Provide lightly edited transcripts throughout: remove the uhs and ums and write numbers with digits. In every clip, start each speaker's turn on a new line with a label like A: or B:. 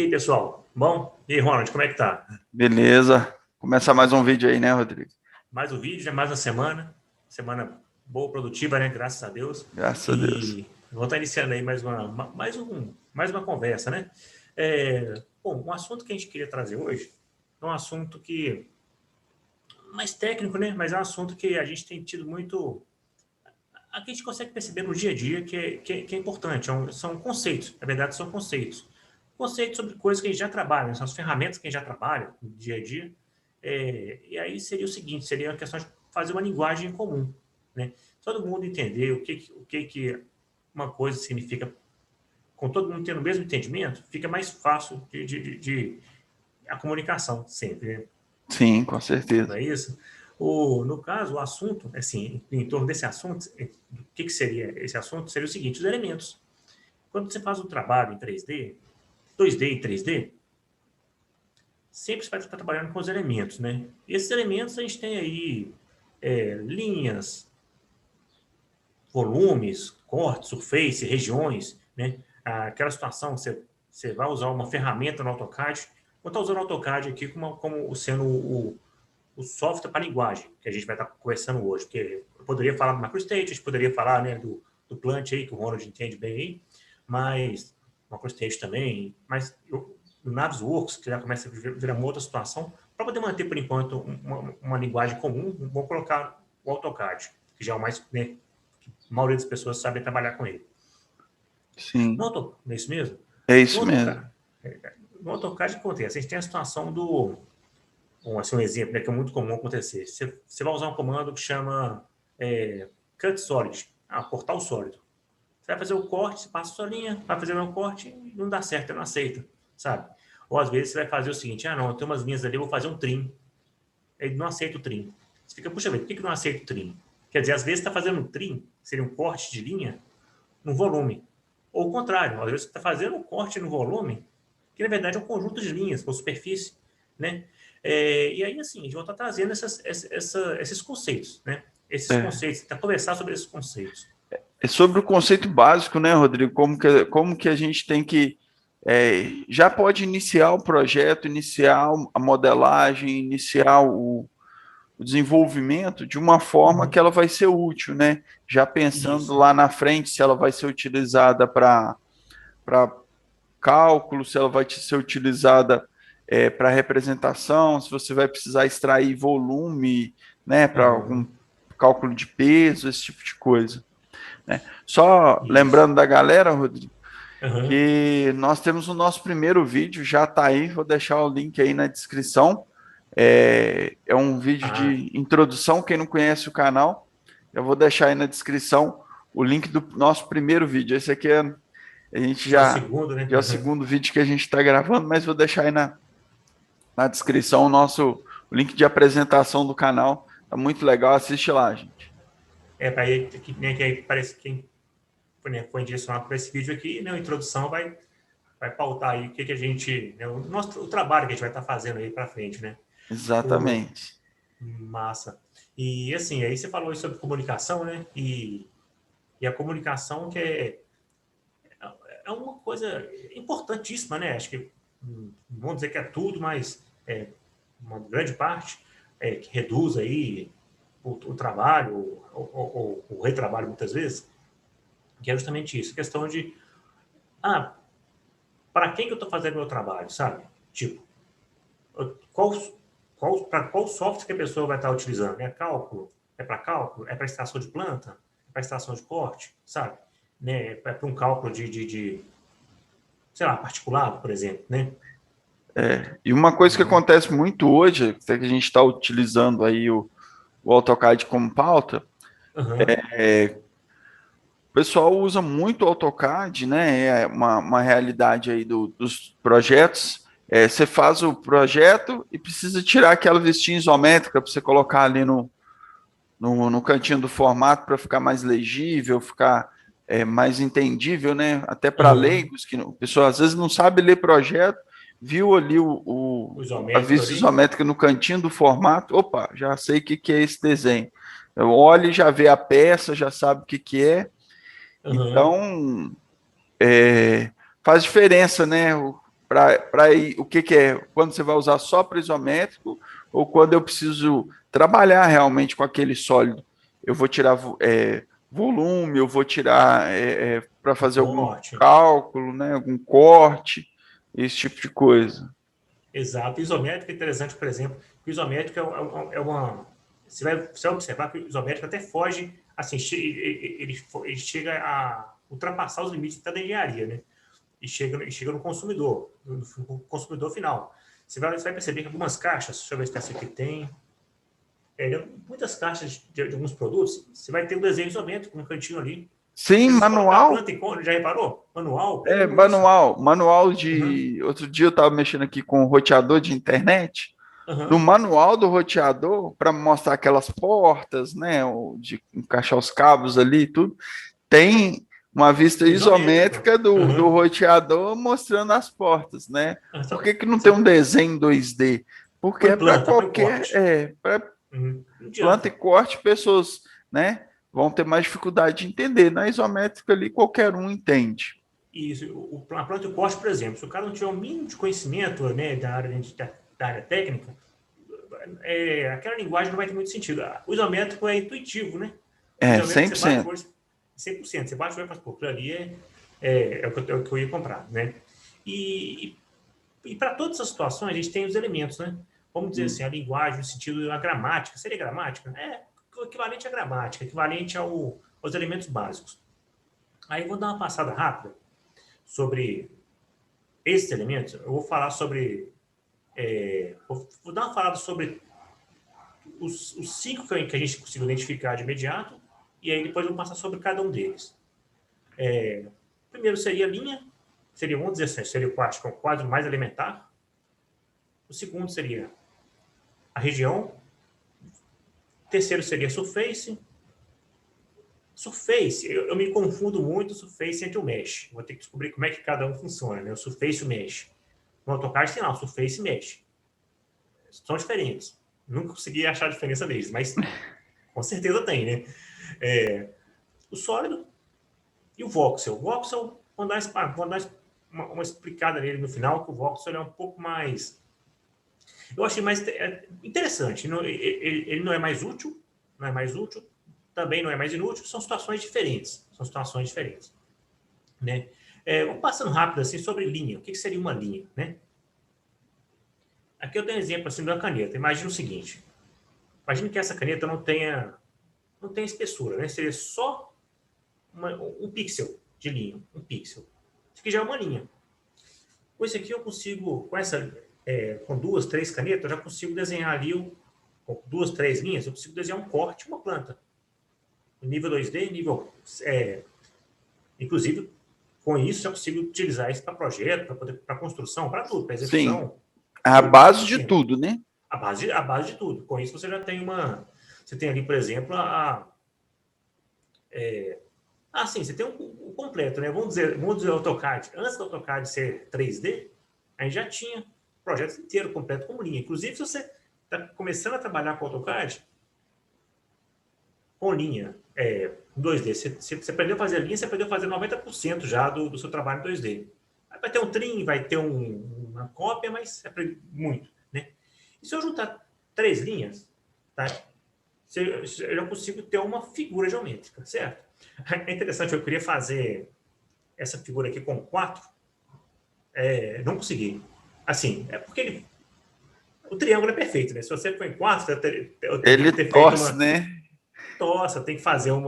A: aí, pessoal? Bom? E aí, Ronald, como é que tá?
B: Beleza. Começar mais um vídeo aí, né, Rodrigo?
A: Mais um vídeo, né? Mais uma semana. Semana boa, produtiva, né? Graças a Deus.
B: Graças a Deus.
A: E vamos estar iniciando aí mais uma conversa, né? Bom, um assunto que a gente queria trazer hoje é um assunto que mais técnico, né? Mas é um assunto que a gente tem tido muito. A que a gente consegue perceber no dia a dia que é importante. São conceitos, na verdade, são conceitos. Conceitos sobre coisas que a gente já trabalha, né? São as ferramentas que a gente já trabalha no dia a dia. E aí seria o seguinte: seria a questão de fazer uma linguagem comum, né? Todo mundo entender o que uma coisa significa, com todo mundo tendo o mesmo entendimento, fica mais fácil de a comunicação sempre, né?
B: Sim, com
A: Não
B: certeza.
A: é isso? No caso, o assunto, assim, em torno desse assunto, o que seria esse assunto? Seria o seguinte: os elementos. Quando você faz um trabalho em 3D, 2D e 3D, sempre você vai estar trabalhando com os elementos, né? E esses elementos a gente tem aí linhas, volumes, cortes, surface, regiões, né? Aquela situação que você vai usar uma ferramenta no AutoCAD. Vou estar usando o AutoCAD aqui como sendo o software para linguagem que a gente vai estar conversando hoje, porque eu poderia falar do MicroState, a gente poderia falar, né, do Plant aí, que o Ronald entende bem aí, mas MicroState também, mas o Navisworks, que já começa a virar uma outra situação, para poder manter, por enquanto, uma linguagem comum, vou colocar o AutoCAD, que já é o mais, né, que a maioria das pessoas sabe trabalhar com ele.
B: Sim,
A: Não é isso mesmo?
B: é
A: No
B: isso mesmo.
A: AutoCAD, no AutoCAD, o que acontece? A gente tem a situação um exemplo, né, que é muito comum acontecer. Você vai usar um comando que chama cut solid, cortar o sólido. Você vai fazer o corte, você passa a sua linha, vai fazer o corte, não dá certo, não aceita, sabe? Ou às vezes você vai fazer o seguinte: não, tem umas linhas ali, eu vou fazer um trim. Ele não aceita o trim. Você fica, puxa vida, por que não aceita o trim? Quer dizer, às vezes você está fazendo um trim, seria um corte de linha, no volume. Ou o contrário, às vezes você está fazendo um corte no volume, que na verdade é um conjunto de linhas, ou superfície, né? E aí, assim, a gente vai estar trazendo esses conceitos, né? Esses
B: É.
A: conceitos, tentar conversar sobre esses conceitos.
B: É sobre o conceito básico, né, Rodrigo? Como que a gente tem que. Já pode iniciar o projeto, iniciar a modelagem, iniciar o desenvolvimento de uma forma que
A: Uhum.
B: ela vai ser útil, né? Já pensando
A: Isso.
B: lá na frente se ela vai ser utilizada para cálculo, se ela vai ser utilizada para representação, se você vai precisar extrair volume, né, para algum
A: Uhum.
B: cálculo de peso, esse tipo de coisa, né? Só
A: Isso.
B: lembrando da galera, Rodrigo,
A: Uhum.
B: que nós temos o nosso primeiro vídeo, já está aí, vou deixar o link aí na descrição. É um vídeo
A: Ah,
B: de introdução, quem não conhece o canal, eu vou deixar aí na descrição o link do nosso primeiro vídeo. Esse aqui a gente
A: é o
B: já,
A: segundo, né?
B: já é o segundo vídeo que a gente está gravando, mas vou deixar aí na descrição o link de apresentação do canal. Tá muito legal, assiste lá, gente.
A: Para aí, que aí parece que quem foi direcionado para esse vídeo aqui, né? A introdução vai pautar aí o que a gente, né, o trabalho que a gente vai estar fazendo aí para frente, né? O,
B: Exatamente.
A: Massa. E assim, aí você falou sobre comunicação, né? E a comunicação é uma coisa importantíssima, né? Acho que, não vamos dizer que é tudo, mas é uma grande parte que reduz aí o trabalho, o retrabalho muitas vezes, que é justamente isso, a questão de, ah, para quem que eu estou fazendo meu trabalho, sabe? Tipo, qual, para qual software que a pessoa vai estar utilizando? É cálculo? É para cálculo? É para extração de planta? É para extração de corte? Sabe? Né? É para um cálculo sei lá, particular, por exemplo, né?
B: E uma coisa que
A: Uhum.
B: acontece muito hoje, até que a gente está utilizando aí o AutoCAD como pauta,
A: Uhum.
B: o pessoal usa muito o AutoCAD, né? É uma realidade aí dos projetos. Você faz o projeto e precisa tirar aquela vestinha isométrica para você colocar ali no cantinho do formato para ficar mais legível, ficar mais entendível, né? Até para
A: Uhum.
B: leigos, que a pessoa às vezes não sabe ler projeto, viu ali
A: O
B: a
A: isométrico
B: vista
A: ali.
B: isométrica no cantinho do formato, opa, já sei o que é esse desenho. Eu olho e já vê a peça, já sabe o que é.
A: Uhum.
B: Então, faz diferença, né? o que é? Quando você vai usar só para isométrico ou quando eu preciso trabalhar realmente com aquele sólido? Eu vou tirar volume, eu vou tirar para fazer algum
A: Corte.
B: cálculo, né? Algum corte, esse tipo de coisa.
A: Exato. Isométrico é interessante, por exemplo. O isométrico é uma. Você vai observar que o isométrico até foge, assim, ele chega a ultrapassar os limites da engenharia, né? E chega no consumidor, no consumidor final. Você vai perceber que algumas caixas, deixa eu ver se essa aqui tem, muitas caixas de alguns produtos, você vai ter um desenho isométrico no cantinho ali.
B: Sim,
A: Se você colocar a
B: manual.
A: planta icônica, já reparou? Manual, é
B: É,
A: comum isso.
B: manual
A: Uhum,
B: de. Outro dia eu estava mexendo aqui com o roteador de internet. No
A: uhum.
B: manual do roteador, para mostrar aquelas portas, né? De encaixar os cabos ali e tudo, tem uma vista
A: Isométrico.
B: isométrica do
A: Uhum.
B: roteador mostrando as portas, né? Por
A: Então,
B: que, que não tem
A: você
B: um desenho em 2D? Porque
A: põe
B: é para
A: planta, põe
B: qualquer.
A: corte.
B: Para
A: Uhum. Não
B: planta e
A: adianta.
B: corte, pessoas, né? Vão ter mais dificuldade de entender. Na isométrica ali, qualquer um entende.
A: Isso, a planta e o corte, por exemplo, se o cara não tiver o mínimo de conhecimento, né, da área técnica, aquela linguagem não vai ter muito sentido. O isométrico é intuitivo, né? O
B: É,
A: isométrico você bate o
B: 100%.
A: olho 100%. Você bate o olho e fala, pô, aquilo ali é o que eu ia comprar, né? E para todas as situações, a gente tem os elementos, né? Vamos dizer assim, a linguagem, no sentido da gramática. Seria gramática? É equivalente à gramática, equivalente aos elementos básicos. Aí vou dar uma passada rápida sobre esses elementos. Eu vou falar sobre. Vou dar uma falada sobre os cinco que a gente conseguiu identificar de imediato, e aí depois eu vou passar sobre cada um deles. Primeiro seria a linha, vamos dizer assim, seria o quadro mais elementar. O segundo seria a região. O terceiro seria a surface. Surface, eu me confundo muito o surface entre o mesh. Vou ter que descobrir como é que cada um funciona, né? O surface e o mesh. No AutoCAD tem lá, o surface e mesh. São diferentes. Nunca consegui achar a diferença deles, mas com certeza tem, né? O sólido e o voxel. O voxel, vou dar uma explicada nele no final, que o voxel é um pouco mais. Eu achei mais interessante. Ele não é mais útil, não é mais útil, também não é mais inútil, são situações diferentes. São situações diferentes. Né? Vou passando rápido assim sobre linha. O que seria uma linha? Né? Aqui eu tenho um exemplo assim de uma caneta. Imagina o seguinte: imagina que essa caneta não tenha espessura, né? Seria só um pixel de linha, um pixel. Isso aqui já é uma linha. Com esse aqui eu consigo, com duas, três canetas, eu já consigo desenhar ali, com duas, três linhas, eu consigo desenhar um corte, uma planta. Nível 2D, inclusive, com isso já consigo utilizar isso para projeto, para construção, para tudo, para
B: Sim,
A: execução.
B: a
A: Tudo muito
B: base de
A: simples.
B: tudo, né?
A: A base de tudo. Com isso você já tem você tem ali, por exemplo, sim, você tem o completo, né? Vamos dizer o AutoCAD. Antes do AutoCAD ser 3D, a gente já tinha o projeto inteiro completo como linha. Inclusive, se você está começando a trabalhar com AutoCAD, com linha 2D, você aprendeu a fazer linha, você aprendeu a fazer 90% já do seu trabalho em 2D. Vai ter um trim, vai ter uma cópia, mas você aprende muito, né? E se eu juntar três linhas, tá? Eu já consigo ter uma figura geométrica, certo? É interessante, eu queria fazer essa figura aqui com quatro, não consegui. Assim, é porque o triângulo é perfeito, né? Se você põe quatro, eu teria
B: Ele
A: que ter feito
B: torce,
A: uma.
B: né?
A: Nossa, tem que fazer um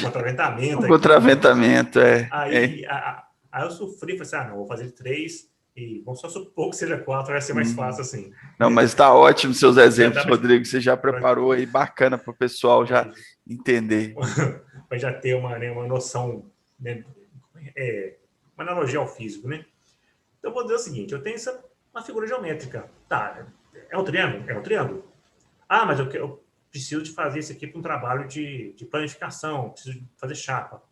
A: contraventamento
B: O
A: aqui.
B: contraventamento
A: Aí eu sofri, falei assim, não, vou fazer três e vamos só supor que seja quatro, vai ser mais fácil assim,
B: Não,
A: né?
B: mas está ótimo seus
A: Já
B: exemplos,
A: dá
B: Rodrigo. Você já preparou aí bacana para o pessoal já
A: para
B: entender.
A: já ter uma noção, né? Uma analogia ao físico, né? Então, eu vou dizer o seguinte, eu tenho uma figura geométrica. Tá, é um triângulo? É um triângulo. Ah, mas eu preciso de fazer isso aqui para um trabalho de planificação, preciso de fazer chapa.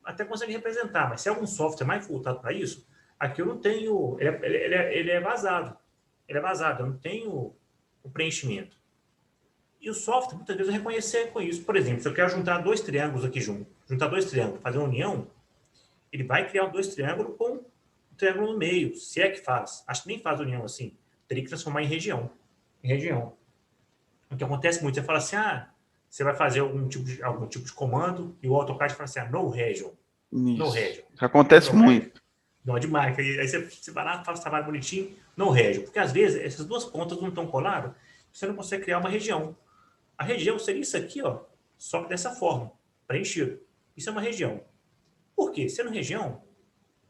A: Até consegue representar, mas se é algum software mais voltado para isso, aqui eu não tenho. Ele é vazado. Ele é vazado, eu não tenho o preenchimento. E o software, muitas vezes, reconhecer com isso. Por exemplo, se eu quero juntar dois triângulos aqui junto, juntar dois triângulos, fazer uma união, ele vai criar dois triângulos com triângulo no meio, se é que faz. Acho que nem faz união assim. Teria que transformar em região. Em região. O que acontece muito, você fala assim, você vai fazer algum tipo de comando e o AutoCAD fala assim, no region. No region.
B: Isso acontece
A: No
B: muito.
A: region. Não, é demais. Aí você vai lá, faz o trabalho bonitinho, no region. Porque às vezes essas duas pontas não estão coladas, você não consegue criar uma região. A região seria isso aqui, ó, só que dessa forma, preenchido. Isso é uma região. Por quê? Sendo região,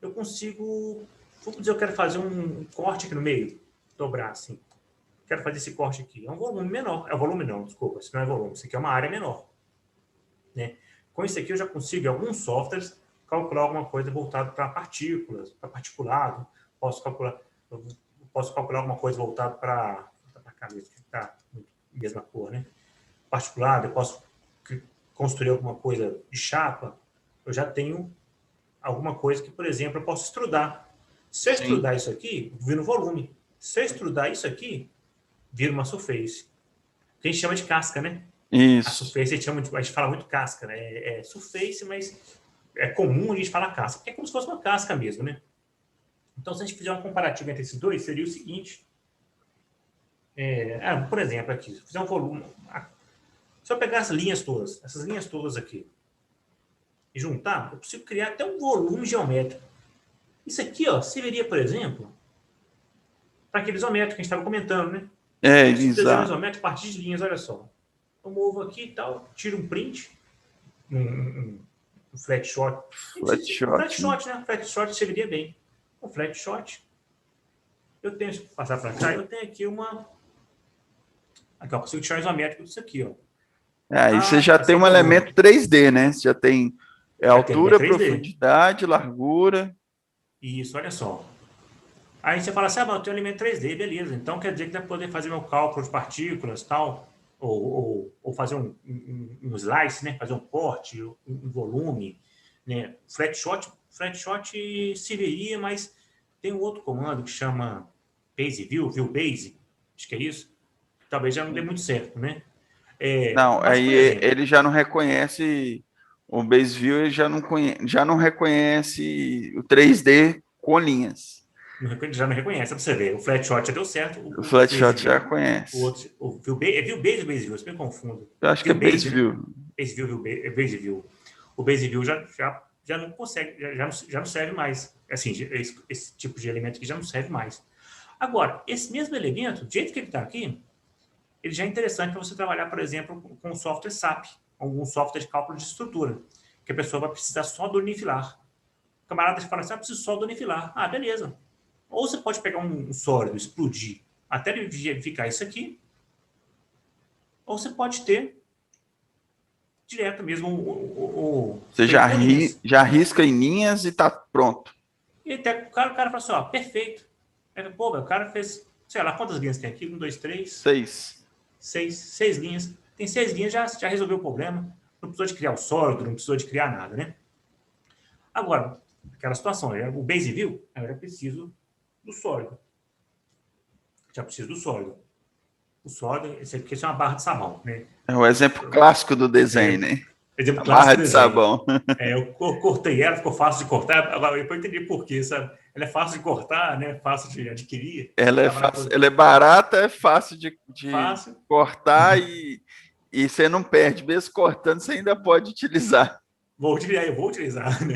A: eu consigo... Vamos dizer, eu quero fazer um corte aqui no meio, dobrar assim. Quero fazer esse corte aqui. É um volume menor. É um volume não, desculpa. Isso não é volume. Isso aqui é uma área menor. Né? Com isso aqui eu já consigo, em alguns softwares, calcular alguma coisa voltada para partículas, para particulado. Posso calcular alguma coisa voltada para a cabeça, que está mesma cor, né? Particulado, eu posso construir alguma coisa de chapa. Eu já tenho alguma coisa que, por exemplo, eu posso extrudar. Se eu extrudar isso aqui, vira um volume. Se eu extrudar isso aqui, vira uma surface. Que a gente chama de casca, né?
B: Isso.
A: A surface a gente fala muito casca, né? É surface, mas é comum a gente falar casca, porque é como se fosse uma casca mesmo, né? Então, se a gente fizer um comparativo entre esses dois, seria o seguinte. Por exemplo, aqui, se eu fizer um volume... Se eu pegar as linhas todas, essas linhas todas aqui, e juntar, eu consigo criar até um volume geométrico. Isso aqui, ó, serviria, por exemplo, para aquele isométrico que a gente estava comentando, né?
B: Exato.
A: Isométrico a partir de linhas, olha só. Eu movo aqui e tal, tiro um print, um flat shot.
B: Flat shot,
A: né? Flat shot serviria bem. Um flat shot. Eu tenho, se passar para cá, eu tenho aqui uma... Aqui, ó, eu consigo tirar um isométrico disso aqui, ó.
B: Aí você já tem um elemento 3D, né? Você já tem altura, profundidade, largura.
A: Isso, olha só. Aí você fala assim, eu tenho um elemento 3D, beleza. Então quer dizer que vai poder fazer meu cálculo de partículas, tal, ou fazer um slice, né? Fazer um corte, um volume, né? Flat shot serviria, mas tem um outro comando que chama base view base, acho que é isso. Talvez já não dê muito certo, né?
B: Não,
A: mas,
B: aí ele já não reconhece o base view, ele já não reconhece o 3D com linhas.
A: Já não reconhece, pra você ver. O flat shot já deu certo.
B: O flat shot já conhece.
A: O view base ou base view? Eu sempre confundo.
B: Eu acho que é base view.
A: Né? Base view. O base view já não consegue, já não serve mais. Assim, esse tipo de elemento aqui já não serve mais. Agora, esse mesmo elemento, do jeito que ele está aqui, ele já é interessante para você trabalhar, por exemplo, com o software SAP, algum software de cálculo de estrutura, que a pessoa vai precisar só do unifilar. O camarada fala assim, preciso só do unifilar. Beleza. Ou você pode pegar um sólido, explodir, até ele ficar isso aqui, ou você pode ter direto mesmo
B: você já risca em linhas e está pronto.
A: E até o cara fala assim, perfeito. O cara fez, sei lá, quantas linhas tem aqui? 1, 2, 3... 6 linhas. Tem 6 linhas, já resolveu o problema. Não precisou de criar o sólido, não precisou de criar nada, né? Agora, aquela situação, o base view, eu já preciso do sólido. Já preciso do sólido. O sólido, esse aqui é uma barra de sabão, né?
B: É o exemplo clássico do desenho, né?
A: Exemplo
B: a barra de sabão.
A: Eu cortei ela, ficou fácil de cortar. Agora, eu entendi por quê, sabe? Ela é fácil de cortar, né? Fácil de adquirir.
B: Ela é barata, é fácil de cortar e você não perde. Mesmo cortando, você ainda pode utilizar.
A: Eu vou utilizar, né?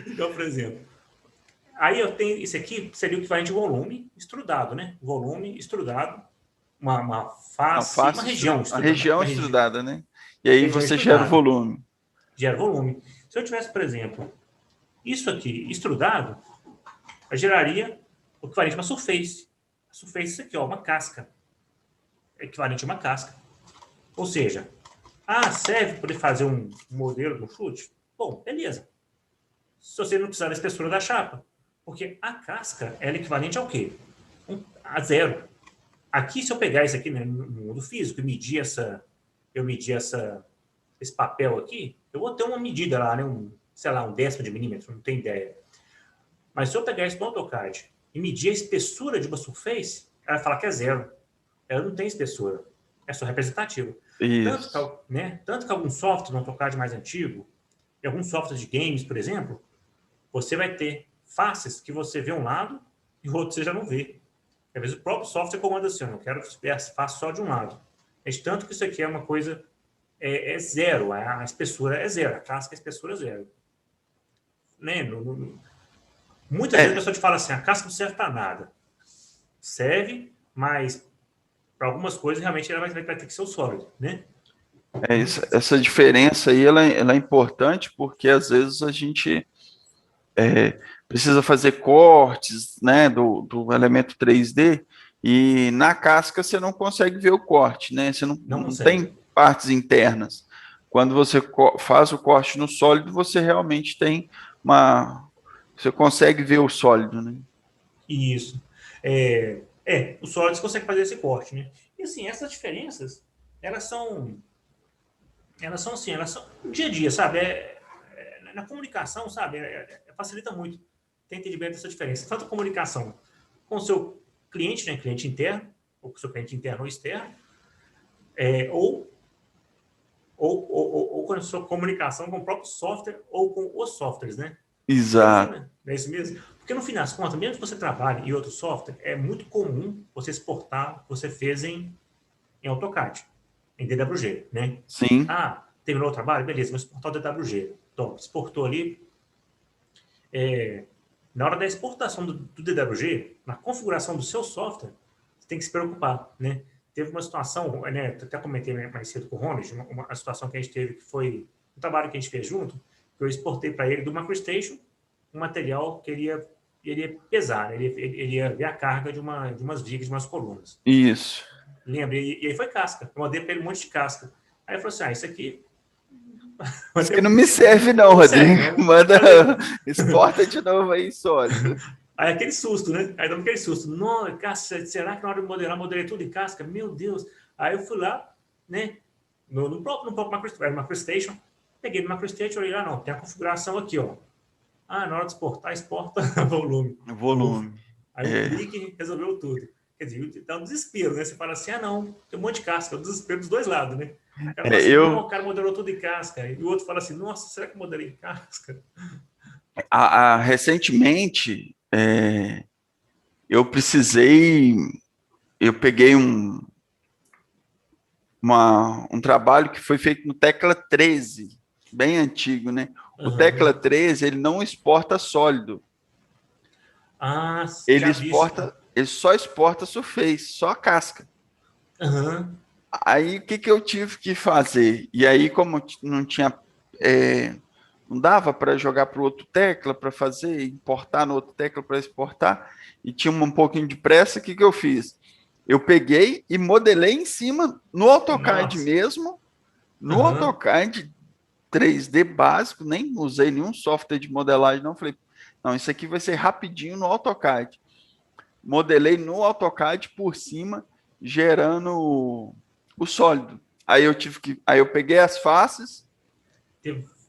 A: Então, por exemplo, aí eu tenho isso aqui, seria o equivalente de volume extrudado, né? Volume extrudado, uma face, uma região extrudada.
B: A região extrudada, né? E aí você gera o volume.
A: Gera volume. Se eu tivesse, por exemplo, isso aqui extrudado, eu geraria o equivalente a uma surface. A surface é isso aqui, ó, uma casca. É equivalente a uma casca. Ou seja, serve para poder fazer um modelo de um chute? Bom, beleza. Se você não precisar da espessura da chapa. Porque a casca é equivalente ao quê? A zero. Aqui, se eu pegar isso aqui no mundo físico e medir esse papel aqui, eu vou ter uma medida lá, né? Um 1/10 de milímetro, não tenho ideia. Mas se eu pegar isso no AutoCAD e medir a espessura de uma surface, ela vai falar que é zero. Ela não tem espessura. É só representativa. Tanto que algum software no AutoCAD mais antigo, e alguns softwares de games, por exemplo, você vai ter faces que você vê um lado e o outro você já não vê. Às vezes o próprio software comanda assim, eu quero ver as faces só de um lado. Mas tanto que isso aqui é uma coisa, zero, a espessura é zero, a casca, a espessura é zero. Né? Muitas vezes a pessoa te fala assim, a casca não serve para nada. Serve, mas para algumas coisas realmente ela vai ter que ser o sólido, né?
B: Essa diferença aí ela é importante porque às vezes a gente precisa fazer cortes, né, do elemento 3D e na casca você não consegue ver o corte, né? Você não tem partes internas. Quando você faz o corte no sólido, você realmente tem você consegue ver o sólido, né?
A: Isso. O sólido você consegue fazer esse corte, né? E assim, essas diferenças, elas são assim, elas são no dia a dia, sabe? Na comunicação, sabe? Facilita muito ter entendimento dessa diferença. Tanto a comunicação com o seu cliente, né? Cliente interno, ou com o seu cliente interno ou externo, ou com a sua comunicação com o próprio software ou com os softwares, né?
B: Exato.
A: É isso mesmo? Porque no fim das contas, mesmo que você trabalhe em outro software, é muito comum você exportar o que você fez em AutoCAD, em DWG, né?
B: Sim.
A: Terminou o trabalho? Beleza, vou exportar o DWG. Então, exportou ali. Na hora da exportação do DWG, na configuração do seu software, você tem que se preocupar, né? Teve uma situação, né? Até comentei mais cedo com o Ronald, uma situação que a gente teve que foi um trabalho que a gente fez junto, que eu exportei para ele do MacroStation um material que ele ia pesar, né? Ele ia ver a carga de umas vigas, de umas colunas.
B: Isso.
A: Lembra? E aí foi casca. Eu mandei para ele um monte de casca. Aí ele falou assim, isso aqui...
B: Isso que não me serve não, Rodrigo.
A: Não.
B: Manda, exporta de novo aí, sólido.
A: Aí aquele susto, né? Aí dá aquele susto. Não, casca, será que na hora de modelar, modelei tudo em casca? Meu Deus. Aí eu fui lá, né? No próprio MacroStation. Peguei no MacroStation e olhei lá, não, tem a configuração aqui, ó. Na hora de exportar, exporta volume.
B: Volume.
A: Aí um clique resolveu tudo. Quer dizer, dá um desespero, né? Você fala assim, não, tem um monte de casca. É um desespero dos dois lados, né? O cara fala assim, não, o cara modelou tudo em casca. E o outro fala assim, nossa, será que eu modelei em casca?
B: Recentemente, eu peguei um trabalho que foi feito no Tecla 13, bem antigo, né? O Tecla 13, ele não exporta sólido. Ele só exporta surface, só a casca. Aí, o que eu tive que fazer? E aí, como não tinha... não dava para jogar para o outro tecla para fazer, importar no outro tecla para exportar, e tinha um pouquinho de pressa, o que eu fiz? Eu peguei e modelei em cima, no AutoCAD mesmo, no AutoCAD 3D básico, nem usei nenhum software de modelagem, não. Falei, não, isso aqui vai ser rapidinho no AutoCAD. Modelei no AutoCAD por cima, gerando o sólido. Aí eu peguei as faces,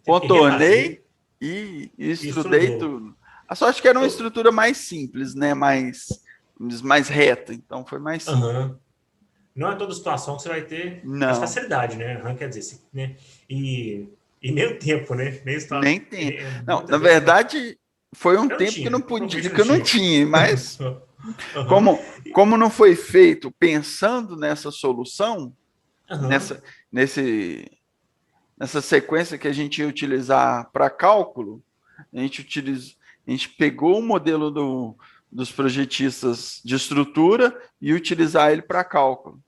B: contornei e estrudei tudo. A sorte que era uma estrutura mais simples, né? Mais reta, então foi mais simples.
A: Não é toda situação que você vai ter essa facilidade, né? Quer dizer, né? E nem o tempo, né?
B: Nem tempo. Não, na verdade, foi um tempo que não podia, que eu não tinha, mas como não foi feito pensando nessa solução, nessa sequência que a gente ia utilizar para cálculo, a gente pegou o modelo dos projetistas de estrutura e utilizar ele para cálculo.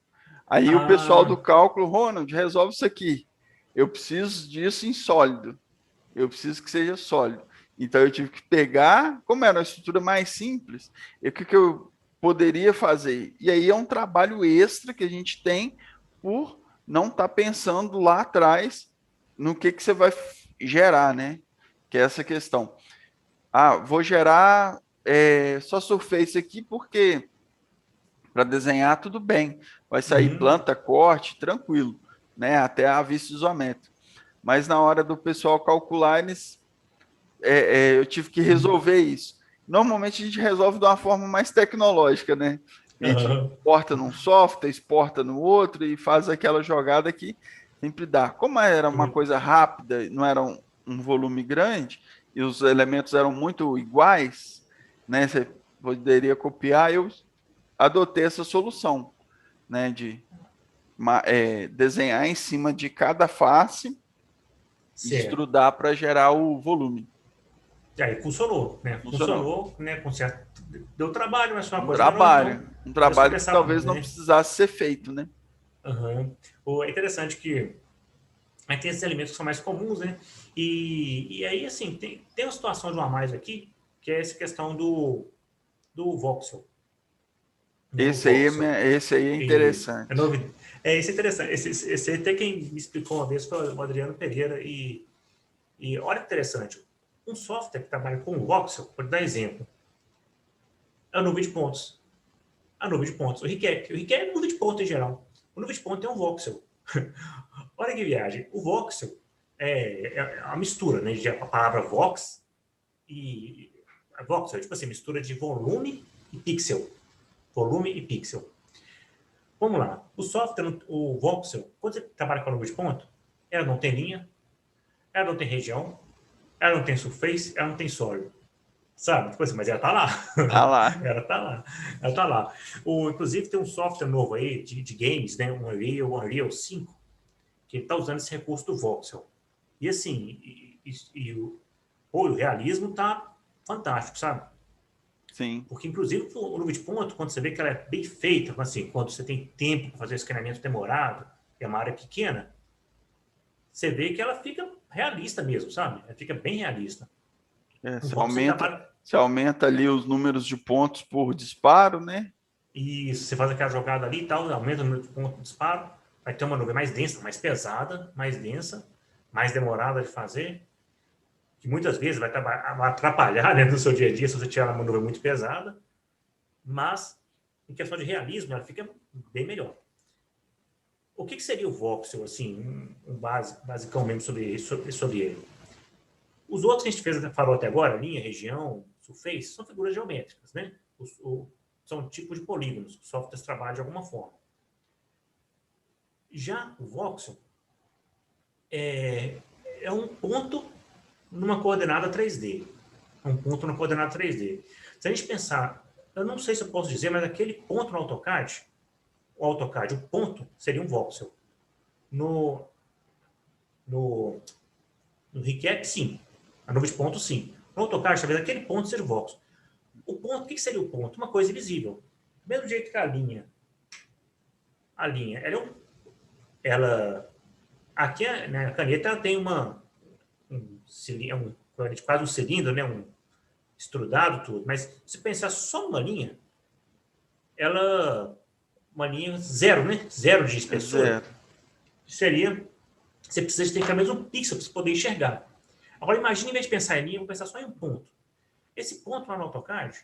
B: Aí o pessoal do cálculo, Ronald, resolve isso aqui. Eu preciso disso em sólido. Eu preciso que seja sólido. Então eu tive que pegar, como era uma estrutura mais simples, o que eu poderia fazer? E aí é um trabalho extra que a gente tem por não estar pensando lá atrás no que você vai gerar, né? Que é essa questão. Vou gerar só surface aqui porque para desenhar tudo bem. Vai sair planta, corte, tranquilo, né? Até a vista isométrica. Mas na hora do pessoal calcular, eu tive que resolver isso. Normalmente a gente resolve de uma forma mais tecnológica, né? A gente exporta num software, exporta no outro e faz aquela jogada que sempre dá. Como era uma coisa rápida, não era um volume grande, e os elementos eram muito iguais, né? Você poderia copiar. Eu adotei essa solução, né? De desenhar em cima de cada face e
A: Certo.
B: extrudar para gerar o volume.
A: E aí funcionou, né?
B: Funcionou.
A: Funcionou, né? Com certo. Deu trabalho, mas foi uma
B: Um
A: coisa menor, então talvez
B: trabalho que
A: compensava,
B: talvez não
A: né?
B: precisasse ser feito, né?
A: Uhum. É interessante que aí tem esses elementos que são mais comuns, né? E aí, assim, tem uma situação de um a mais aqui, que é essa questão do voxel, né? O voxel.
B: Esse aí é
A: E é,
B: interessante.
A: isso é interessante. Esse até quem me explicou uma vez foi o Adriano Pereira. E olha que interessante. Um software que trabalha com o voxel, por dar exemplo, é a nuvem de pontos. A nuvem de pontos. O ReCap. O ReCap é nuvem de pontos em geral. O nuvem de pontos é um voxel. Olha que viagem. O voxel é uma mistura, né? De a palavra vox e a voxel, tipo assim, mistura de volume e pixel. Volume e pixel. Vamos lá. O software, o voxel, quando você trabalha com a nuvem de ponto, ela não tem linha, ela não tem região, ela não tem surface, ela não tem sólido. Sabe? Tipo assim, mas ela tá lá.
B: Ah lá.
A: ela tá lá. Ela tá lá. Inclusive, tem um software novo aí de games, né? Um Unreal 5, que ele tá usando esse recurso do voxel. E assim, o realismo tá fantástico, sabe?
B: Sim.
A: Porque, inclusive, o nuvem de ponto, quando você vê que ela é bem feita, assim, quando você tem tempo para fazer o escaneamento demorado, é uma área pequena, você vê que ela fica realista mesmo, sabe? Ela fica bem realista. O voxel trabalha.
B: Você aumenta ali os números de pontos por disparo, né?
A: E você faz aquela jogada ali e tal, aumenta o número de pontos de disparo, vai ter uma nuvem mais densa, mais pesada, mais densa, mais demorada de fazer, que muitas vezes vai atrapalhar, né, no seu dia a dia se você tiver uma nuvem muito pesada, mas em questão de realismo ela fica bem melhor. O que seria o voxel, assim, basicão mesmo sobre ele? Os outros que a gente falou até agora, linha, região, surface, são figuras geométricas, né? São tipos de polígonos que o software trabalha de alguma forma. Já o voxel é um ponto numa coordenada 3D. É um ponto na coordenada 3D. Se a gente pensar, eu não sei se eu posso dizer, mas aquele ponto no AutoCAD, o ponto seria um voxel. No, no, no ReCap, sim. A nuvem de ponto, sim. No AutoCAD, talvez aquele ponto seja o voxel. O ponto, o que seria o ponto? Uma coisa invisível. Do mesmo jeito que a linha, ela aqui na caneta ela tem quase um cilindro, né? Um estrudado tudo. Mas se pensar só numa linha, ela uma linha zero, né? Zero de
B: É
A: espessura,
B: zero.
A: seria você precisa ter pelo menos um pixel para você poder enxergar. Agora imagine, em vez de pensar em linha, vamos pensar só em um ponto. Esse ponto lá no AutoCAD,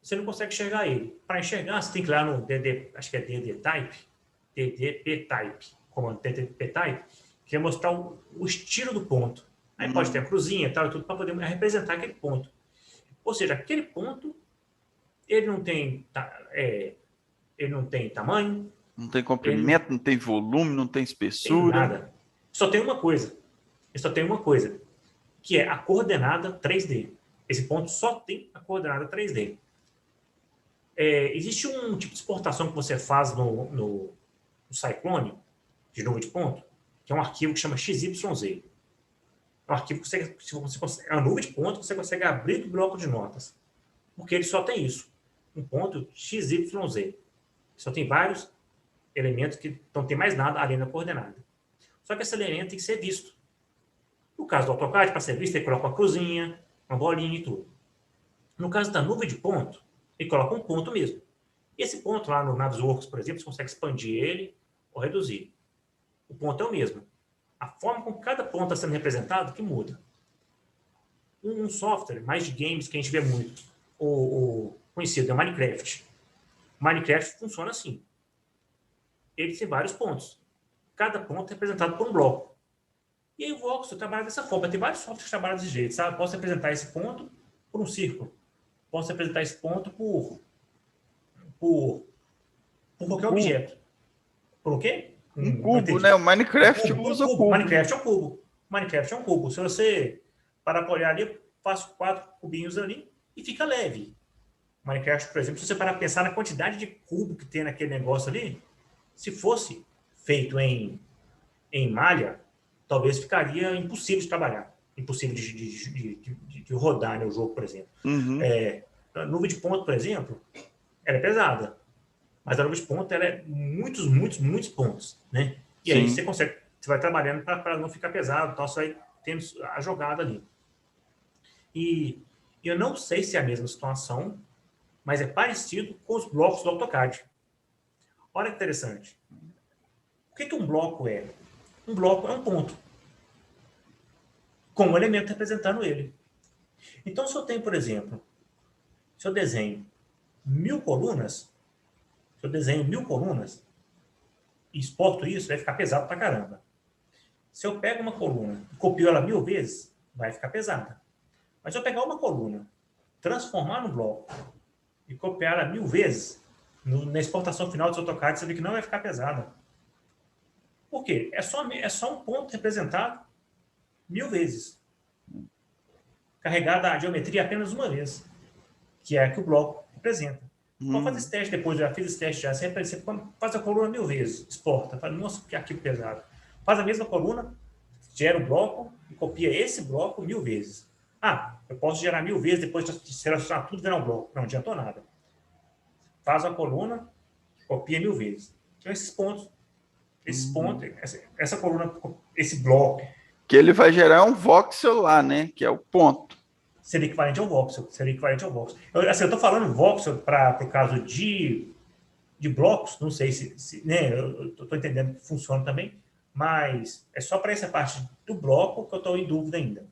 A: você não consegue enxergar ele. Para enxergar, você tem que ir lá no acho que é DD-Type, DDP-Type, comando DDP-Type, que é mostrar o estilo do ponto. Aí pode ter a cruzinha tal, e tudo para poder representar aquele ponto. Ou seja, aquele ponto, ele não tem, ele não tem tamanho,
B: Não tem
A: ele não
B: comprimento, não tem volume, não tem
A: tem
B: espessura.
A: nada. Só tem uma coisa. Ele só tem uma coisa, que é a coordenada 3D. Esse ponto só tem a coordenada 3D. Existe um tipo de exportação que você faz no Cyclone, de nuvem de ponto, que é um arquivo que chama XYZ. É um arquivo que você consegue, é uma nuvem de ponto que você consegue abrir do bloco de notas. Porque ele só tem isso. Um ponto XYZ. Só tem vários elementos que não tem mais nada além da coordenada. Só que esse elemento tem que ser visto. No caso do AutoCAD, para ser visto, ele coloca uma cruzinha, uma bolinha e tudo. No caso da nuvem de ponto, ele coloca um ponto mesmo. E esse ponto lá no Navisworks, por exemplo, você consegue expandir ele ou reduzir. O ponto é o mesmo. A forma com que cada ponto está sendo representado que muda. Um software mais de games que a gente vê muito, o conhecido é o Minecraft. O Minecraft funciona assim. Ele tem vários pontos. Cada ponto é representado por um bloco. E aí o Voxel trabalha dessa forma. Tem vários softwares que trabalham desse jeito, sabe? Posso representar esse ponto por um círculo. Posso representar esse ponto por qualquer
B: Cubo.
A: objeto. Por o quê?
B: Um
A: Não
B: cubo, né?
A: entendi.
B: O Minecraft
A: Por um
B: usa
A: cubo.
B: cubo, né?
A: Minecraft é um cubo. Minecraft é um cubo. Se você para apoiar ali, faço 4 cubinhos ali e fica leve. Minecraft, por exemplo, se você parar para pensar na quantidade de cubo que tem naquele negócio ali, se fosse feito em malha, talvez ficaria impossível de trabalhar, impossível de rodar, né, o jogo, por exemplo.
B: Uhum.
A: A nuvem de ponto, por exemplo, ela é pesada, mas a nuvem de ponto ela é muitos pontos, né? E aí
B: Sim.
A: você vai trabalhando para não ficar pesado, então você vai tendo a jogada ali. E eu não sei se é a mesma situação, mas é parecido com os blocos do AutoCAD. Olha que interessante. O que um bloco é? Um bloco é um ponto, com um elemento representando ele. Então, se eu tenho, por exemplo, se eu desenho 1000 colunas, e exporto isso, vai ficar pesado pra caramba. Se eu pego uma coluna e copio ela 1000 vezes, vai ficar pesada. Mas se eu pegar uma coluna, transformar no bloco e copiar ela 1000 vezes, na exportação final do seu AutoCAD, você vê que não vai ficar pesada. Por quê? É só um ponto representado 1000 vezes. Carregada a geometria apenas uma vez, que é a que o bloco representa. Vamos fazer esse teste depois, já fiz esse teste já. Você faz a coluna 1000 vezes, exporta. Fala, nossa, que arquivo pesado. Faz a mesma coluna, gera o bloco e copia esse bloco 1000 vezes. Ah, eu posso gerar 1000 vezes depois de selecionar tudo e virar um bloco. Não adiantou nada. Faz a coluna, copia 1000 vezes. Então, esses pontos, essa coluna, esse bloco.
B: Que ele vai gerar um voxel lá, né? Que é o ponto.
A: Seria equivalente ao voxel. Eu estou falando voxel para o caso de blocos, não sei se né, eu estou entendendo que funciona também, mas é só para essa parte do bloco que eu estou em dúvida ainda.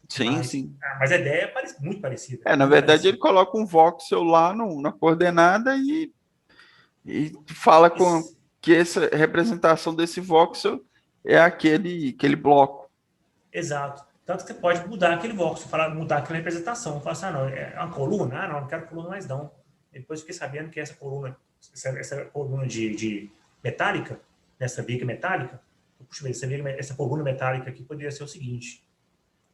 B: Sim, sim.
A: Mas a ideia é muito parecida.
B: Na verdade, ele coloca um voxel lá na coordenada e fala que essa representação desse voxel é aquele bloco.
A: Exato. Tanto que você pode mudar aquele voxel, mudar aquela representação. Falar assim, não, é uma coluna? Não quero coluna mais não. Depois fiquei sabendo que essa coluna de metálica, nessa viga metálica, puxa, essa coluna metálica aqui poderia ser o seguinte.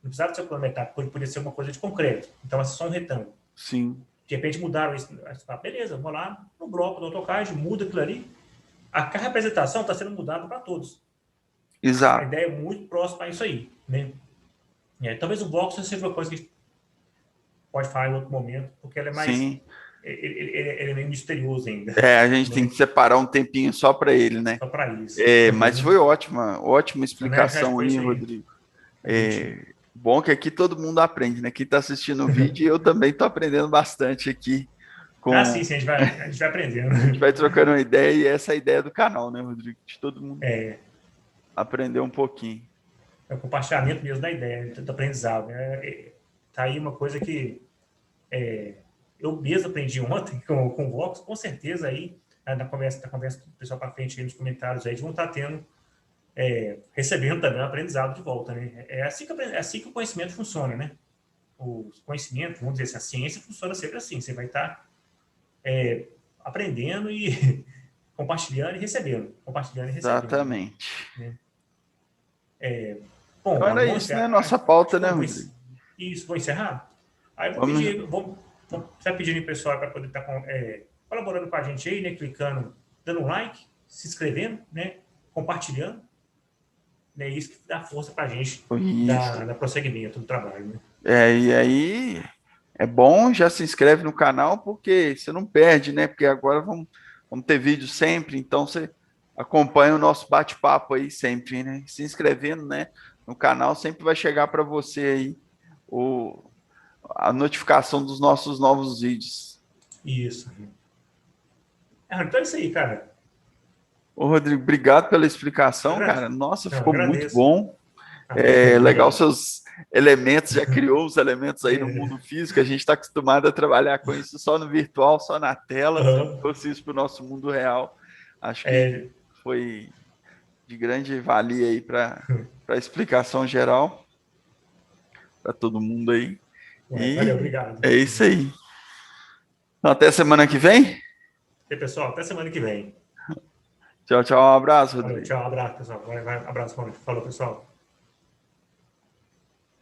A: Não precisava ser coluna metálica, poderia ser uma coisa de concreto. Então, é só um retângulo.
B: Sim.
A: De repente mudaram isso. Beleza, vou lá no bloco do AutoCAD, muda aquilo ali. A representação está sendo mudada para todos.
B: Exato.
A: A ideia é muito próxima a isso aí, né? Talvez o bloco seja uma coisa que a gente pode falar em outro momento, porque ele é mais...
B: Sim.
A: Ele é meio misterioso ainda.
B: A gente tem que separar um tempinho só para ele, né?
A: Só para isso.
B: Mas foi ótima explicação aí, Rodrigo. Bom que aqui todo mundo aprende, né? Quem está assistindo o vídeo, eu também estou aprendendo bastante aqui.
A: Sim, a gente vai aprendendo.
B: A gente vai trocando uma ideia e essa é a ideia do canal, né, Rodrigo? De todo mundo aprender um pouquinho.
A: É o compartilhamento mesmo da ideia, do aprendizado. Tá aí uma coisa que eu mesmo aprendi ontem com o Vox, com certeza aí, na conversa do pessoal para frente, aí nos comentários, aí, vão estar tendo, recebendo também o aprendizado de volta, né? É assim que o conhecimento funciona, né? O conhecimento, vamos dizer assim, a ciência funciona sempre assim, você vai estar aprendendo e compartilhando e recebendo.
B: Exatamente.
A: Né?
B: Bom, então era isso, né? Nossa pauta, né, Rodrigo?
A: Isso, vou encerrar? Aí você vai pedindo para o pessoal para poder estar colaborando com a gente aí, né? Clicando, dando um like, se inscrevendo, né? Compartilhando. É isso que dá força para a gente dar prosseguimento do trabalho, né?
B: E aí é bom, já se inscreve no canal, porque você não perde, né? Porque agora vamos ter vídeo sempre, então você acompanha o nosso bate-papo aí sempre, né? Se inscrevendo, né, no canal, sempre vai chegar para você aí a notificação dos nossos novos vídeos.
A: Isso. Então é isso aí, cara.
B: Ô, Rodrigo, obrigado pela explicação, cara. Nossa, ficou muito bom. Legal seus elementos, já criou os elementos aí no mundo físico, a gente está acostumado a trabalhar com isso só no virtual, só na tela, trouxe isso para o nosso mundo real. Acho que foi de grande valia aí para a explicação geral para todo mundo aí.
A: Valeu, obrigado.
B: É isso aí. Então, até semana que vem?
A: Pessoal, até semana que vem.
B: Tchau, um abraço, Rodrigo.
A: Tchau, abraço, pessoal. Abraço, falou, pessoal.